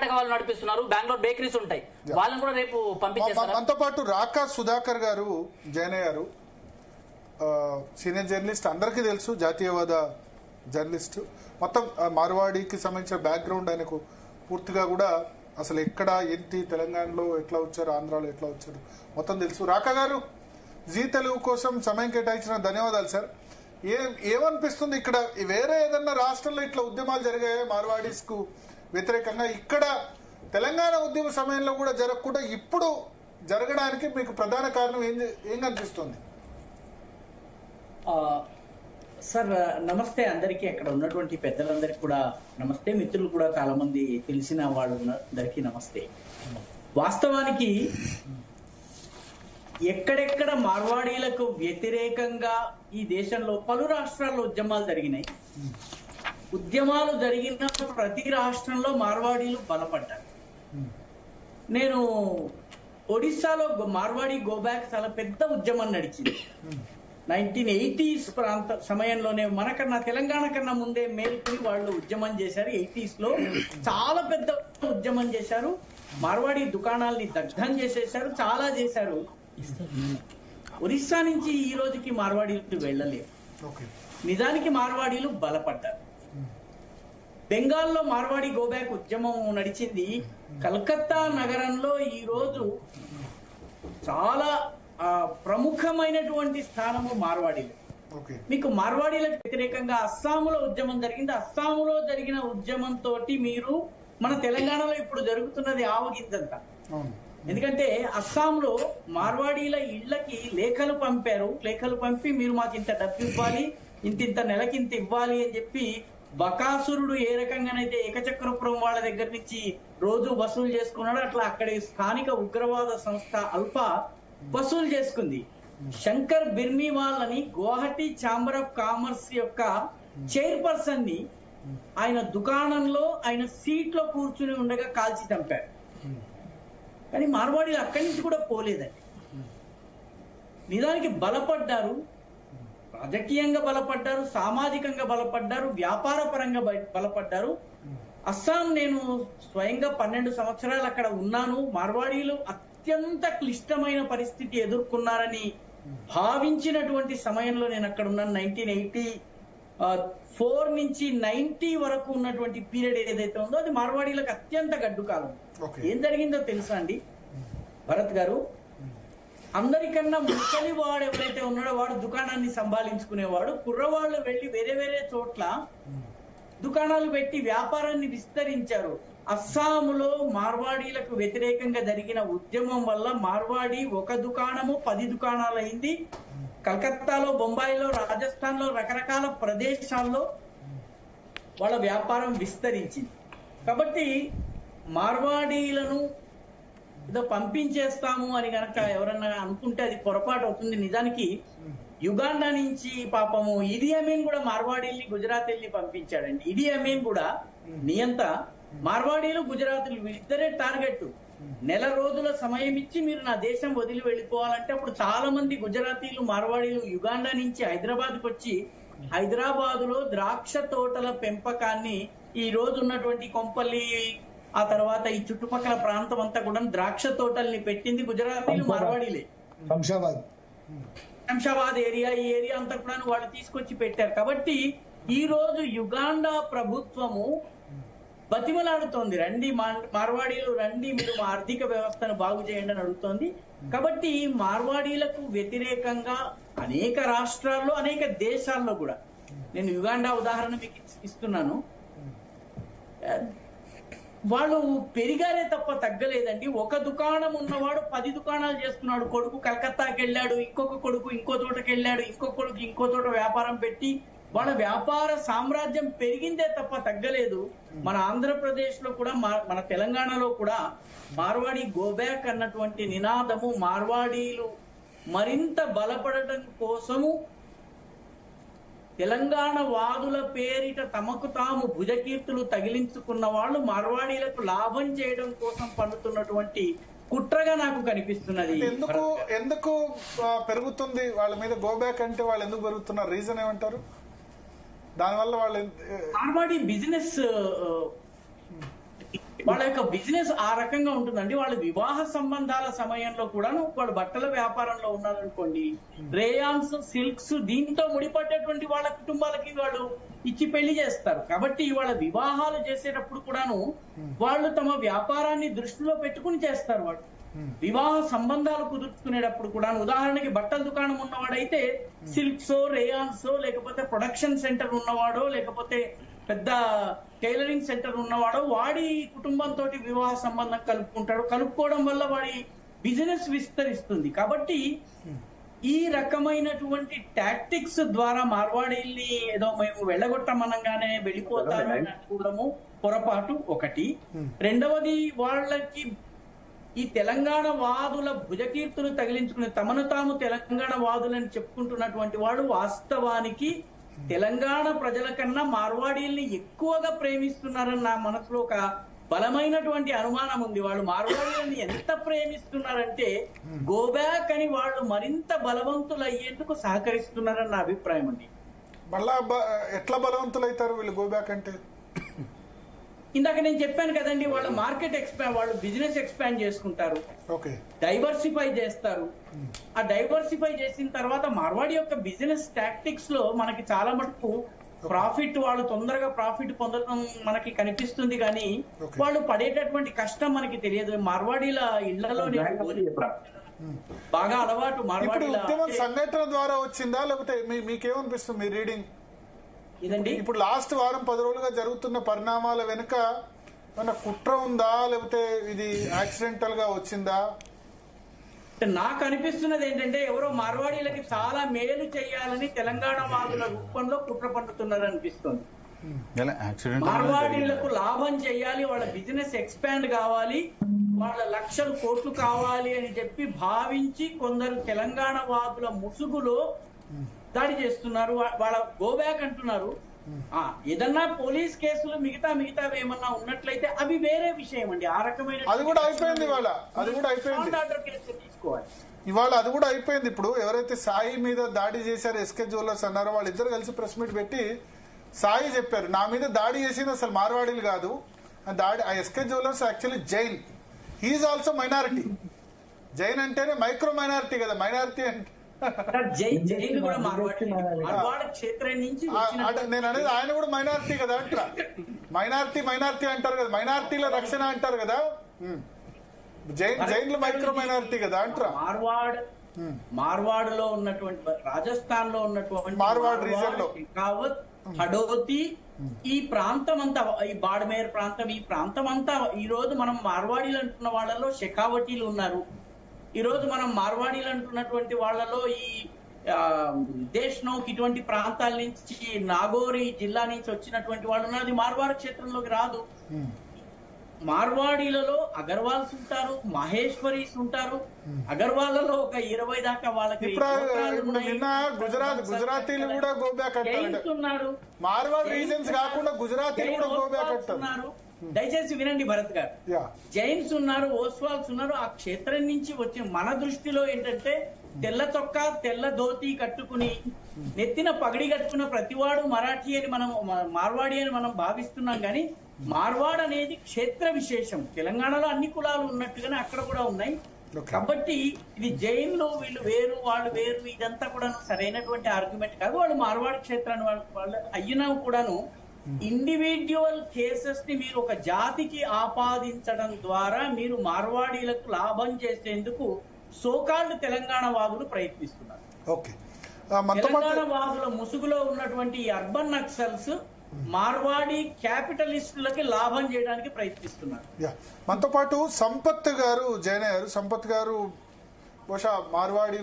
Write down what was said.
కర్ణాటక వాళ్ళు నడిపిస్తున్నారు, బెంగళూరు బేకరీస్ ఉంటాయి, వాళ్ళని కూడా రేపు పంపించేస్తారు. మనతో పాటు రాకా సుధాకర్ గారు జాయిన్ అయ్యారు. సీనియర్ జర్నలిస్ట్, అందరికీ తెలుసు, జాతీయవాద జర్నలిస్ట్. మొత్తం మార్వాడికి సంబంధించిన బ్యాక్గ్రౌండ్ ఆయనకు పూర్తిగా కూడా, అసలు ఎక్కడ ఏంటి, తెలంగాణలో ఎట్లా వచ్చారు, ఆంధ్రాలో ఎట్లా వచ్చారు మొత్తం తెలుసు. రాకా గారు, జీ తెలుగు కోసం సమయం కేటాయించిన ధన్యవాదాలు సార్. ఏమనిపిస్తుంది ఇక్కడ, వేరే ఏదన్నా రాష్ట్రంలో ఇట్లా ఉద్యమాలు జరిగాయా మార్వాడీస్ కు వ్యతిరేకంగా? ఇక్కడ తెలంగాణ ఉద్యమ సమయంలో కూడా జరగకుండా ఇప్పుడు జరగడానికి మీకు ప్రధాన కారణం ఏం కనిపిస్తుంది? సార్ నమస్తే అందరికీ, అక్కడ ఉన్నటువంటి పెద్దలందరికీ కూడా నమస్తే, మిత్రులు కూడా చాలా మంది తెలిసిన వాళ్ళందరికీ నమస్తే. వాస్తవానికి ఎక్కడెక్కడ మార్వాడీలకు వ్యతిరేకంగా ఈ దేశంలో పలు రాష్ట్రాల్లో ఉద్యమాలు జరిగినాయి. ఉద్యమాలు జరిగిన ప్రతి రాష్ట్రంలో మార్వాడీలు బలపడ్డారు. నేను ఒడిస్సాలో మార్వాడి గోబ్యాక్ చాలా పెద్ద ఉద్యమం నడిచింది 1980s ప్రాంత సమయంలోనే. మనకన్నా తెలంగాణ కన్నా ముందే మేల్కొని వాళ్ళు ఉద్యమం చేశారు. 80s లో చాలా పెద్ద ఉద్యమం చేశారు. మార్వాడి దుకాణాలని దగ్ధం చేసేశారు, చాలా చేశారు. ఒరిస్సా నుంచి ఈ రోజుకి మార్వాడీలు వెళ్ళలేరు. నిజానికి మార్వాడీలు బలపడ్డారు. బెంగాల్లో మార్వాడి గోబ్యాక్ ఉద్యమం నడిచింది. కలకత్తా నగరంలో ఈ రోజు చాలా ప్రముఖమైనటువంటి స్థానము మార్వాడీలు. మీకు మార్వాడీలకు వ్యతిరేకంగా అస్సాములో ఉద్యమం జరిగింది. అస్సాములో జరిగిన ఉద్యమం తోటి మీరు మన తెలంగాణలో ఇప్పుడు జరుగుతున్నది ఆవగిందంతా. ఎందుకంటే అస్సాంలో మార్వాడీల ఇళ్లకి లేఖలు పంపారు. లేఖలు పంపి మీరు మాకు ఇంత డబ్బు ఇవ్వాలి, ఇంత నెలకింత ఇవ్వాలి అని చెప్పి బకాసురుడు ఏ రకంగానైతే ఏకచక్రపురం వాళ్ళ దగ్గర నుంచి రోజు వసూలు చేసుకున్నాడో అట్లా అక్కడి స్థానిక ఉగ్రవాద సంస్థ అల్ఫా వసూలు చేసుకుంది. శంకర్ బిర్మీవాల్ అని గువాహటి ఛాంబర్ ఆఫ్ కామర్స్ యొక్క చైర్పర్సన్ ని ఆయన దుకాణంలో ఆయన సీట్ లో కూర్చుని ఉండగా కాల్చి చంపారు. కానీ మార్వాడీలు అక్కడి నుంచి కూడా పోలేదండి. నిజానికి బలపడ్డారు, రాజకీయంగా బలపడ్డారు, సామాజికంగా బలపడ్డారు, వ్యాపార పరంగా బలపడ్డారు. అస్సాం నేను స్వయంగా 12 సంవత్సరాలు అక్కడ ఉన్నాను. మార్వాడీలు అత్యంత క్లిష్టమైన పరిస్థితి ఎదుర్కొన్నారని భావించినటువంటి సమయంలో నేను అక్కడ ఉన్నాను. 1984 నుంచి 90 వరకు ఉన్నటువంటి పీరియడ్ ఏదైతే ఉందో అది మార్వాడీలకు అత్యంత గడ్డు కాలం. ఏం జరిగిందో తెలుసా అండి భరత్ గారు? అందరికన్నా ముసలి వాడు ఎవరైతే ఉన్నాడో వాడు దుకాణాన్ని సంభాళించుకునేవాడు. కుర్రవాళ్ళు వెళ్లి వేరే వేరే చోట్ల దుకాణాలు పెట్టి వ్యాపారాన్ని విస్తరించారు. అస్సాములో మార్వాడీలకు వ్యతిరేకంగా జరిగిన ఉద్యమం వల్ల మార్వాడి ఒక దుకాణము 10 దుకాణాలు అయింది. కలకత్తాలో, బొంబాయిలో, రాజస్థాన్ లో రకరకాల ప్రదేశాల్లో వాళ్ళ వ్యాపారం విస్తరించింది. కాబట్టి మార్వాడీలను ఏదో పంపించేస్తాము అని గనక ఎవరన్నా అనుకుంటే అది పొరపాటు అవుతుంది. నిజానికి యుగాండా నుంచి పాపము ఇడి అమీన్ కూడా మార్వాడీల్ని, గుజరాతీల్ని పంపించాడండి. ఇడి అమీన్ కూడా నియంత మార్వాడీలు, గుజరాతీలు ఇద్దరే టార్గెట్. నెల రోజుల సమయం ఇచ్చి మీరు నా దేశం వదిలి వెళ్ళిపోవాలంటే అప్పుడు చాలా మంది గుజరాతీలు, మార్వాడీలు యుగాండా నుంచి హైదరాబాద్కు వచ్చి హైదరాబాద్ లో ద్రాక్ష తోటల పెంపకాన్ని, ఈ రోజు ఉన్నటువంటి కొంపల్లి ఆ తర్వాత ఈ చుట్టుపక్కల ప్రాంతం అంతా కూడా ద్రాక్ష తోటల్ని పెట్టింది గుజరాతీలు, మార్వాడీలే. శంషాబాద్ ఏరియా, ఈ ఏరియా అంతా కూడా వాళ్ళు తీసుకొచ్చి పెట్టారు. కాబట్టి ఈ రోజు యుగాండా ప్రభుత్వము బతిమలాడుతోంది, రండి మార్వాడీలు రండి, మీరు మా ఆర్థిక వ్యవస్థను బాగు చేయండి అని అడుగుతోంది. కాబట్టి మార్వాడీలకు వ్యతిరేకంగా అనేక రాష్ట్రాల్లో, అనేక దేశాల్లో కూడా, నేను యుగాండా ఉదాహరణ మీకు ఇస్తున్నాను, వాళ్ళు పెరిగారే తప్ప తగ్గలేదండి. ఒక దుకాణం ఉన్నవాడు 10 దుకాణాలు చేస్తున్నాడు. కొడుకు కలకత్తాకి వెళ్ళాడు, ఇంకొక కొడుకు ఇంకో చోటకి వెళ్ళాడు, ఇంకొక కొడుకు ఇంకో చోట వ్యాపారం పెట్టి వాళ్ళ వ్యాపార సామ్రాజ్యం పెరిగిందే తప్ప తగ్గలేదు. మన ఆంధ్రప్రదేశ్ లో కూడా, మన తెలంగాణలో కూడా మార్వాడి గోబ్యాక్ అన్నటువంటి నినాదము, మార్వాడీలు మరింత బలపడటం కోసము తెలంగాణ వాదుల పేరిట తమకు తాము భుజకీర్తులు తగిలించుకున్న వాళ్ళు మార్వాడీలకు లాభం చేయడం కోసం పన్నుతున్నటువంటి కుట్రగా నాకు కనిపిస్తున్నది. ఎందుకు పెరుగుతుంది వాళ్ళ మీద గోబ్యాక్ అంటే? వాళ్ళు ఎందుకు పెరుగుతున్నారు? రీజన్ ఏమంటారు? దానివల్ల వాళ్ళు మార్వాడి బిజినెస్ వాళ్ళ యొక్క బిజినెస్ ఆ రకంగా ఉంటుందండి. వాళ్ళ వివాహ సంబంధాల సమయంలో కూడాను వాళ్ళు బట్టల వ్యాపారంలో ఉన్నారనుకోండి, రేయాన్స్, సిల్క్స్ దీంతో ముడిపడ్డటువంటి వాళ్ళ కుటుంబాలకి వాళ్ళు ఇచ్చి పెళ్లి చేస్తారు. కాబట్టి వాళ్ళ వివాహాలు చేసేటప్పుడు కూడాను వాళ్ళు తమ వ్యాపారాన్ని దృష్టిలో పెట్టుకుని చేస్తారు. వాళ్ళు వివాహ సంబంధాలు కుదుర్చుకునేటప్పుడు కూడా, ఉదాహరణకి బట్టల దుకాణం ఉన్నవాడైతే సిల్క్సో, రేయాన్సో, లేకపోతే ప్రొడక్షన్ సెంటర్ ఉన్నవాడో, లేకపోతే పెద్ద టైలరింగ్ సెంటర్ ఉన్నవాడో వాడి కుటుంబంతో వివాహ సంబంధం కలుపుకుంటాడు. కలుపుకోవడం వల్ల వాడి బిజినెస్ విస్తరిస్తుంది. కాబట్టి ఈ రకమైనటువంటి టాక్టిక్స్ ద్వారా మార్వాడీల్ని ఏదో మేము వెళ్ళగొట్టమనగానే వెళ్ళిపోతారు అని అనుకోవడము పొరపాటు ఒకటి. రెండవది, వాళ్ళకి ఈ తెలంగాణ వాదుల భుజకీర్తులు తగిలించుకుని తమను తాము తెలంగాణ వాదులని చెప్పుకుంటున్నటువంటి వాడు వాస్తవానికి తెలంగాణ ప్రజల కన్నా మార్వాడీల్ని ఎక్కువగా ప్రేమిస్తున్నారని నా మనసులో ఒక బలమైనటువంటి అనుమానం ఉంది. వాళ్ళు మార్వాడీలని ఎంత ప్రేమిస్తున్నారంటే గోబ్యాక్ అని వాళ్ళు మరింత బలవంతులు అయ్యేందుకు సహకరిస్తున్నారని నా అభిప్రాయం అండి. మళ్ళా ఎట్లా బలవంతులు అవుతారు వీళ్ళు గోబ్యాక్ అంటే? ఇందాక నేను చెప్పాను కదండి, వాళ్ళ మార్కెట్ వాళ్ళు బిజినెస్ ఎక్స్పాండ్ చేసుకుంటారు, డైవర్సిఫై చేస్తారు. ఆ డైవర్సిఫై చేసిన తర్వాత మార్వాడి యొక్క బిజినెస్ టాక్టిక్స్ లో మనకి చాలా మటుకు ప్రాఫిట్, వాళ్ళు తొందరగా ప్రాఫిట్ పొందడం మనకి కనిపిస్తుంది, కానీ వాళ్ళు పడేటటువంటి కష్టం మనకి తెలియదు. మార్వాడీల ఇళ్లలో బాగా అలవాటు. మార్వాడీల సంఘటన ద్వారా వచ్చిందా లేకపోతే మీకేమనిపిస్తుంది మీ రీడింగ్? ఇప్పుడు లాస్ట్ వారం 10 రోజులుగా జరుగుతున్న పరిణామాల వెనుక ఏమన్నా కుట్ర ఉందా లేకపోతే ఇది యాక్సిడెంటల్ గా వచ్చిందా? నాకు అనిపిస్తున్నది ఏంటంటే ఎవరో మార్వాడీలకి చాలా మేలు చేయాలని తెలంగాణ వాదుల రూపంలో కుట్ర పన్నుతున్నారు అనిపిస్తుంది. మార్వాడీలకు లాభం చేయాలి, వాళ్ళ బిజినెస్ ఎక్స్పాండ్ కావాలి, వాళ్ళ లక్షలు కోట్లు కావాలి అని చెప్పి భావించి కొందరు తెలంగాణ వాదుల ముసుగులో దాడి చేస్తున్నారు. వాళ్ళ గోబ్యాక్ అంటున్నారు. ఏదన్నా పోలీస్ కేసులు మిగతా ఏమన్నా ఉన్నట్లయితే అవి వేరే విషయం అండి. ఆ రకమైన అది కూడా అయిపోయింది ఇవాళ. తీసుకోవాలి ఇవాళ అది కూడా అయిపోయింది. ఇప్పుడు ఎవరైతే సాయి మీద దాడి చేశారు, ఎస్కే జ్యువెలర్స్ అన్నారో, వాళ్ళిద్దరు కలిసి ప్రెస్ మీట్ పెట్టి సాయి చెప్పారు, నా మీద దాడి చేసింది అసలు మార్వాడీలు కాదు, ఆ SK Jewellers actually Jain, he is also minority. Jain అంటేనే మైక్రో మైనారిటీ కదా, మైనారిటీ అంటే నేను అనేది ఆయన కూడా మైనారిటీ కదా అంటారా? మైనారిటీ అంటారు కదా, మైనారిటీల రక్షణ అంటారు కదా, జైన్లు మైక్రో మైనారిటీ కదా అంటారా? మార్వాడ్ లో ఉన్నటువంటి, రాజస్థాన్ లో ఉన్నటువంటి మార్వాడ్ రీజన్ లో హడోతి, ఈ ప్రాంతం అంతా, ఈ బాడ్మేర్ ప్రాంతం, ఈ ప్రాంతం అంతా ఈ రోజు మనం మార్వాడీలు అంటున్న వాళ్ళలో షెకావటీలు ఉన్నారు. ఈ రోజు మనం మార్వాడీలు అంటున్నటువంటి వాళ్ళలో ఈ దేశ్నౌక్ ఇటువంటి ప్రాంతాల నుంచి, నాగోరి జిల్లా నుంచి వచ్చినటువంటి వాళ్ళు ఉన్నారు. అది మార్వాడి క్షేత్రంలోకి రాదు. మార్వాడీలలో అగర్వాల్స్ ఉంటారు, మహేశ్వరీస్ ఉంటారు. అగర్వాళ్లలో ఒక 20 దాకా వాళ్ళకి గుజరాతీలు కూడా గోబ్యాక్ ఉన్నారు. మార్వాడ్ రీజన్స్ కాకుండా గుజరాతీలు కూడా గోబ్యాక్ అంటారు. దయచేసి వినండి భరత్ గారు, జైన్స్ ఉన్నారు, ఓస్వాల్స్ ఉన్నారు. ఆ క్షేత్రం నుంచి వచ్చి మన దృష్టిలో ఏంటంటే తెల్ల చొక్కా, తెల్ల ధోతి కట్టుకుని నెత్తిన పగడి కట్టుకున్న ప్రతివాడు మరాఠీ అని మనం, మార్వాడి అని మనం భావిస్తున్నాం. కానీ మార్వాడ్ అనేది క్షేత్ర విశేషం. తెలంగాణలో అన్ని కులాలు ఉన్నట్టుగానే అక్కడ కూడా ఉన్నాయి. కాబట్టి ఇది జైన్లు వీళ్ళు వేరు, వాళ్ళు వేరు, ఇదంతా కూడా సరైనటువంటి ఆర్గ్యుమెంట్ కాదు. వాళ్ళు మార్వాడి క్షేత్రాన్ని వాళ్ళు అయినా కూడాను ఇండివిడ్యువల్ కేసెస్ ని మీరు ఒక జాతికి ఆపాదించడం ద్వారా మీరు మార్వాడీలకు లాభం చేసేందుకు సోకాల్డ్ తెలంగాణ వాదులు ప్రయత్నిస్తున్నారు. తెలంగాణ వాదుల ముసుగులో ఉన్నటువంటి అర్బన్ నక్సల్స్ మార్వాడి క్యాపిటలిస్టులకి లాభం చేయడానికి ప్రయత్నిస్తున్నారు. మనతో పాటు సంపత్ గారు, జైన గారు. సంపత్ గారు బహుశా మార్వాడి